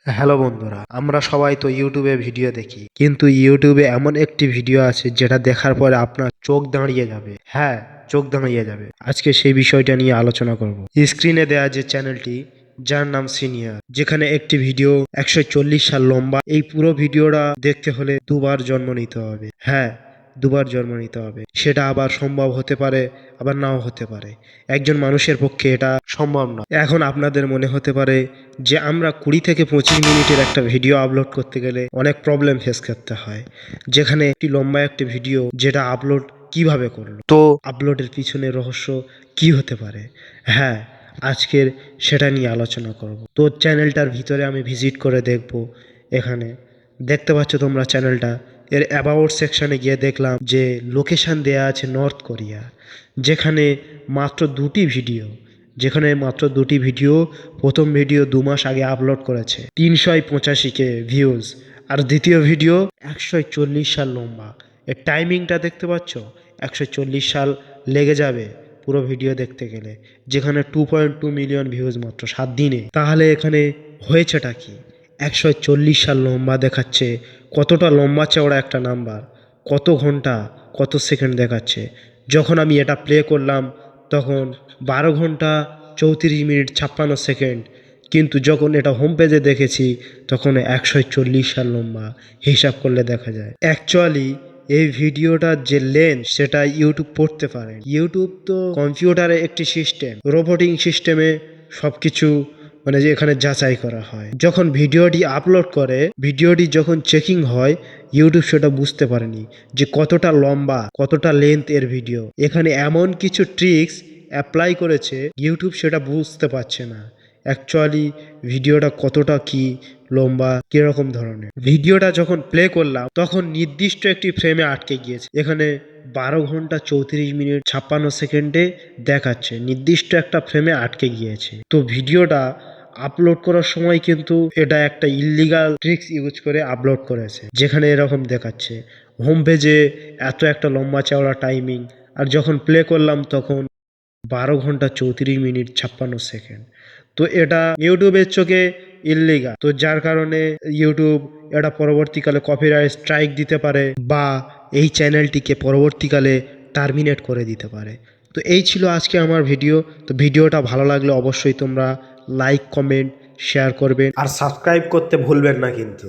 Hello বন্ধুরা, আমরা সবাই তো ইউটিউবে ভিডিও দেখি, কিন্তু ইউটিউবে এমন একটি ভিডিও আছে যেটা দেখার পরে আপনার চোখ দাঁড়িয়ে যাবে। হ্যাঁ, চোখ দাঁড়িয়ে যাবে। আজকে সেই বিষয়টা নিয়ে আলোচনা করব। স্ক্রিনে দেয়া যে চ্যানেলটি, যার নাম সিনিয়র, যেখানে একটি ভিডিও 140 সাল লম্বা। এই পুরো ভিডিওটা দেখতে হলে দুবার জন্ম নিতে হবে। হ্যাঁ, দুবার জন্ম নিতে হবে। সেটা আবার সম্ভব হতে পারে, আবার নাও হতে পারে। একজন মানুষের পক্ষে এটা সম্ভব না। এখন আপনাদের মনে হতে পারে যে আমরা 20 থেকে 25 মিনিটের একটা ভিডিও আপলোড করতে গেলে অনেক প্রবলেম ফেস করতে হয়, যেখানে একটি লম্বা একটি ভিডিও যেটা আপলোড কিভাবে করলো, তো আপলোডের পিছনে রহস্য কি হতে পারে। হ্যাঁ, আজকের সেটা নিয়ে আলোচনা করব। তো চ্যানেলটার ভিতরে আমি ভিজিট করে দেখব। এখানে দেখতে পাচ্ছ তোমরা চ্যানেলটা, এর অ্যাবাউট সেকশনে গিয়ে দেখলাম যে লোকেশন দেয়া আছে নর্থ কোরিয়া, যেখানে মাত্র দুটি ভিডিও প্রথম ভিডিও 2 মাস আগে আপলোড করেছে, 385K ভিউজ। আর দ্বিতীয় ভিডিও 140 সাল লম্বা। এর টাইমিংটা দেখতে পাচ্ছ, 140 সাল লেগে যাবে পুরো ভিডিও দেখতে গেলে, যেখানে 2.2 মিলিয়ন ভিউজ মাত্র 7 দিনে। তাহলে এখানে হয়েছেটা কি? 140 সাল লম্বা দেখাচ্ছে, কতটা লম্বা চওড়া একটা নাম্বার, কত ঘন্টা কত সেকেন্ড দেখাচ্ছে। যখন আমি এটা প্লে করলাম তখন 12 ঘন্টা 34 মিনিট 56 সেকেন্ড, কিন্তু যখন এটা হোম পেজে দেখেছি তখন 140 সাল লম্বা। হিসাব করলে দেখা যায় অ্যাকচুয়ালি এই ভিডিওটার যে লেন্থ সেটা ইউটিউব পড়তে পারে। ইউটিউব তো কম্পিউটারে একটি সিস্টেম, রোবোটিং সিস্টেমে সবকিছু মানে যে এখানে যাচাই করা হয়। যখন ভিডিওটি আপলোড করে, ভিডিওটি যখন চেকিং হয়, ইউটিউব সেটা বুঝতে পারেনি যে কতটা লম্বা কতটা লেন্থ এর ভিডিও। এখানে এমন কিছু ট্রিক্স অ্যাপ্লাই করেছে, ইউটিউব সেটা বুঝতে পারছে না অ্যাকচুয়ালি ভিডিওটা কতটা কি লম্বা কিরকম ধরনের। ভিডিওটা যখন প্লে করলাম তখন নির্দিষ্ট একটি ফ্রেমে আটকে গিয়েছে। এখানে 12 ঘন্টা 34 মিনিট 56 সেকেন্ডে দেখাচ্ছে, নির্দিষ্ট একটা ফ্রেমে আটকে গিয়েছে। তো ভিডিওটা আপলোড করার সময় কিন্তু এটা একটা ইল্লিগাল ট্রিক্স ইউজ করে আপলোড করেছে, যেখানে এরকম দেখাচ্ছে হোম পেজে এত একটা লম্বা চওড়া টাইমিং, আর যখন প্লে করলাম তখন 12 ঘন্টা 34 মিনিট 56 সেকেন্ড। তো এটা ইউটিউবের চোখে ইল্লিগাল, তো যার কারণে ইউটিউব এটা পরবর্তীকালে কপিরাইট স্ট্রাইক দিতে পারে বা এই চ্যানেলটিকে পরবর্তীকালে টার্মিনেট করে দিতে পারে। তো এই ছিল আজকে আমার ভিডিও। তো ভিডিওটা ভালো লাগলে অবশ্যই তোমরা লাইক কমেন্ট শেয়ার করবেন, আর সাবস্ক্রাইব করতে ভুলবেন না কিন্তু।